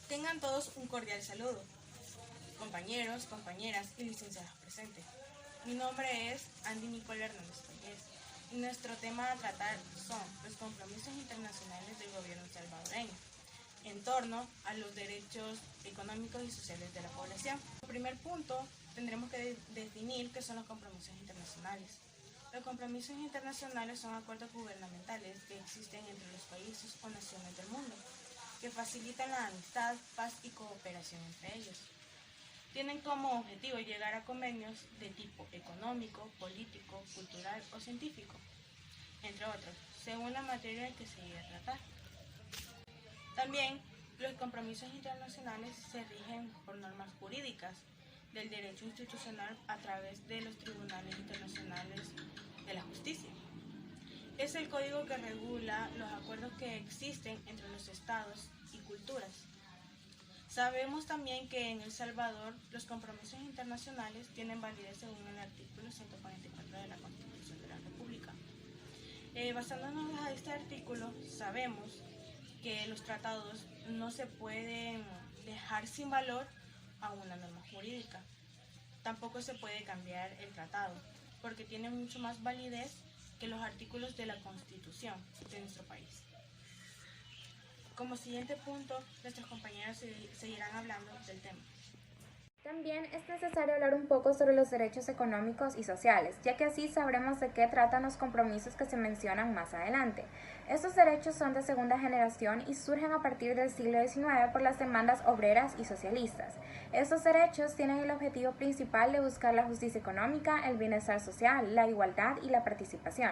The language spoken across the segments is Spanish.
Tengan todos un cordial saludo, compañeros, compañeras y licenciados presentes. Mi nombre es Andy Nicole Hernández Pérez y nuestro tema a tratar son los compromisos internacionales del gobierno salvadoreño en torno a los derechos económicos y sociales de la población. En primer punto, tendremos que definir qué son los compromisos internacionales. Los compromisos internacionales son acuerdos gubernamentales que existen entre los países o naciones del mundo, que facilitan la amistad, paz y cooperación entre ellos. Tienen como objetivo llegar a convenios de tipo económico, político, cultural o científico, entre otros, según la materia en que se llegue a tratar. También, los compromisos internacionales se rigen por normas jurídicas del derecho institucional a través de los tribunales internacionales de la justicia. Es el código que regula los acuerdos que existen entre los estados y culturas. Sabemos también que en El Salvador los compromisos internacionales tienen validez según el artículo 144 de la Constitución de la República. Basándonos a este artículo, sabemos que los tratados no se pueden dejar sin valor a una norma jurídica. Tampoco se puede cambiar el tratado, porque tiene mucho más validez que los artículos de la Constitución de nuestro país. Como siguiente punto, nuestros compañeros seguirán hablando del tema. También es necesario hablar un poco sobre los derechos económicos y sociales, ya que así sabremos de qué tratan los compromisos que se mencionan más adelante. Estos derechos son de segunda generación y surgen a partir del siglo XIX por las demandas obreras y socialistas. Estos derechos tienen el objetivo principal de buscar la justicia económica, el bienestar social, la igualdad y la participación.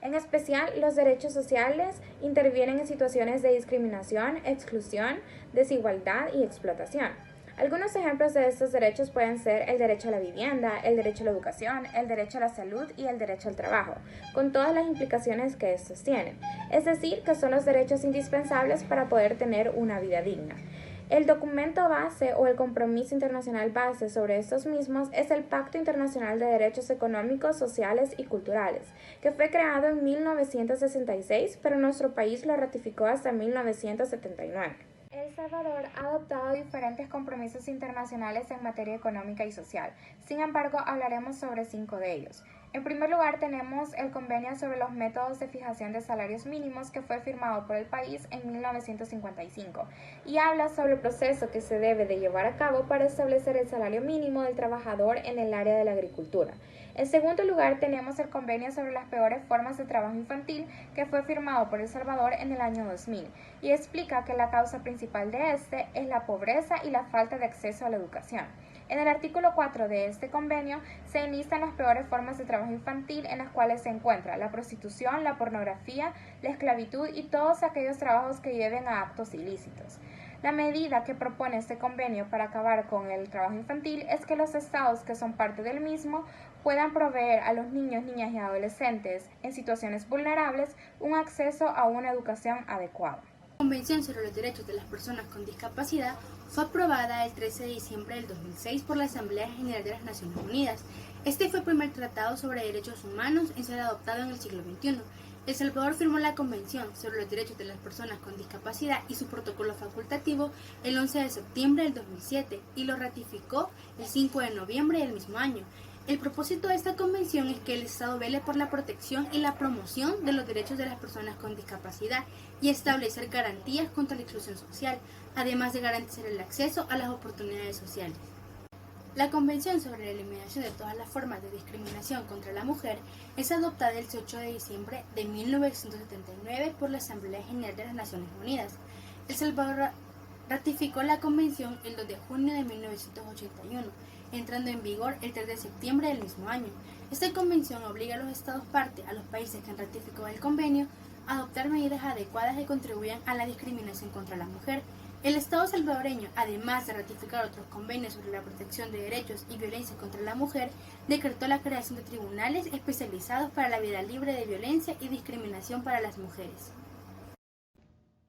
En especial, los derechos sociales intervienen en situaciones de discriminación, exclusión, desigualdad y explotación. Algunos ejemplos de estos derechos pueden ser el derecho a la vivienda, el derecho a la educación, el derecho a la salud y el derecho al trabajo, con todas las implicaciones que estos tienen. Es decir, que son los derechos indispensables para poder tener una vida digna. El documento base o el compromiso internacional base sobre estos mismos es el Pacto Internacional de Derechos Económicos, Sociales y Culturales, que fue creado en 1966, pero nuestro país lo ratificó hasta 1979. El Salvador ha adoptado diferentes compromisos internacionales en materia económica y social. Sin embargo, hablaremos sobre 5 de ellos. En primer lugar, tenemos el Convenio sobre los métodos de fijación de salarios mínimos que fue firmado por el país en 1955 y habla sobre el proceso que se debe de llevar a cabo para establecer el salario mínimo del trabajador en el área de la agricultura. En segundo lugar, tenemos el Convenio sobre las peores formas de trabajo infantil que fue firmado por El Salvador en el año 2000 y explica que la causa principal de este es la pobreza y la falta de acceso a la educación. En el artículo 4 de este convenio se enlistan las peores formas de trabajo infantil en las cuales se encuentra la prostitución, la pornografía, la esclavitud y todos aquellos trabajos que lleven a actos ilícitos. La medida que propone este convenio para acabar con el trabajo infantil es que los estados que son parte del mismo puedan proveer a los niños, niñas y adolescentes en situaciones vulnerables un acceso a una educación adecuada. La Convención sobre los Derechos de las Personas con Discapacidad fue aprobada el 13 de diciembre del 2006 por la Asamblea General de las Naciones Unidas. Este fue el primer tratado sobre derechos humanos en ser adoptado en el siglo XXI. El Salvador firmó la Convención sobre los Derechos de las Personas con Discapacidad y su protocolo facultativo el 11 de septiembre del 2007 y lo ratificó el 5 de noviembre del mismo año. El propósito de esta convención es que el Estado vele por la protección y la promoción de los derechos de las personas con discapacidad y establecer garantías contra la exclusión social, además de garantizar el acceso a las oportunidades sociales. La Convención sobre la Eliminación de todas las formas de discriminación contra la mujer es adoptada el 8 de diciembre de 1979 por la Asamblea General de las Naciones Unidas. El Salvador ratificó la Convención el 2 de junio de 1981, entrando en vigor el 3 de septiembre del mismo año. Esta convención obliga a los estados parte, a los países que han ratificado el convenio, a adoptar medidas adecuadas que contribuyan a la discriminación contra la mujer. El Estado salvadoreño, además de ratificar otros convenios sobre la protección de derechos y violencia contra la mujer, decretó la creación de tribunales especializados para la vida libre de violencia y discriminación para las mujeres.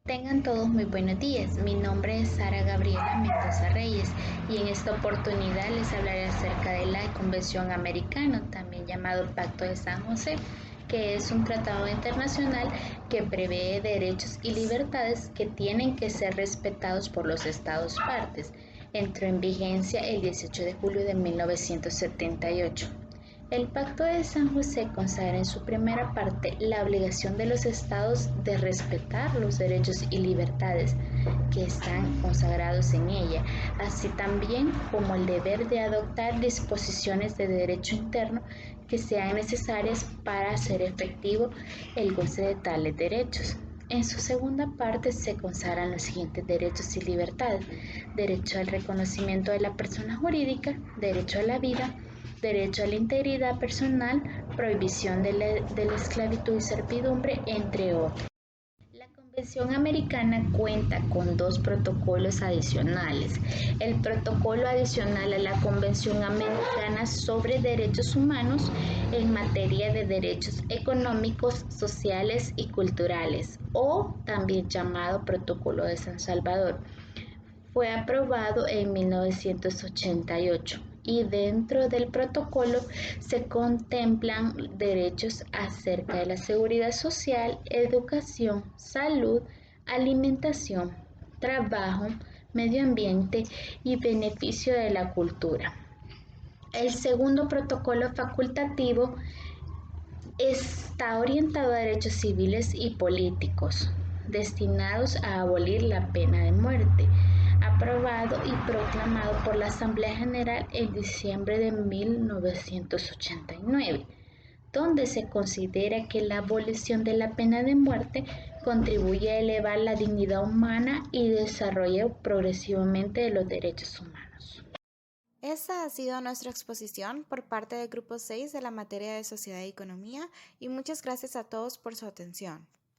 Tengan todos muy buenos días, mi nombre es Sara Gabriela Mendoza Reyes y en esta oportunidad les hablaré acerca de la Convención Americana, también llamado Pacto de San José, que es un tratado internacional que prevé derechos y libertades que tienen que ser respetados por los Estados partes. Entró en vigencia el 18 de julio de 1978. El Pacto de San José consagra en su primera parte la obligación de los estados de respetar los derechos y libertades que están consagrados en ella, así también como el deber de adoptar disposiciones de derecho interno que sean necesarias para hacer efectivo el goce de tales derechos. En su segunda parte se consagran los siguientes derechos y libertades: derecho al reconocimiento de la persona jurídica, derecho a la vida, derecho a la integridad personal, prohibición de la esclavitud y servidumbre, entre otros. La Convención Americana cuenta con 2 protocolos adicionales. El protocolo adicional a la Convención Americana sobre Derechos Humanos en materia de derechos económicos, sociales y culturales, o también llamado Protocolo de San Salvador, fue aprobado en 1988 y dentro del protocolo se contemplan derechos acerca de la seguridad social, educación, salud, alimentación, trabajo, medio ambiente y beneficio de la cultura. El segundo protocolo facultativo está orientado a derechos civiles y políticos, destinados a abolir la pena de muerte, aprobado y proclamado por la Asamblea General en diciembre de 1989, donde se considera que la abolición de la pena de muerte contribuye a elevar la dignidad humana y desarrollo progresivamente de los derechos humanos. Esta ha sido nuestra exposición por parte del Grupo 6 de la materia de Sociedad y Economía y muchas gracias a todos por su atención.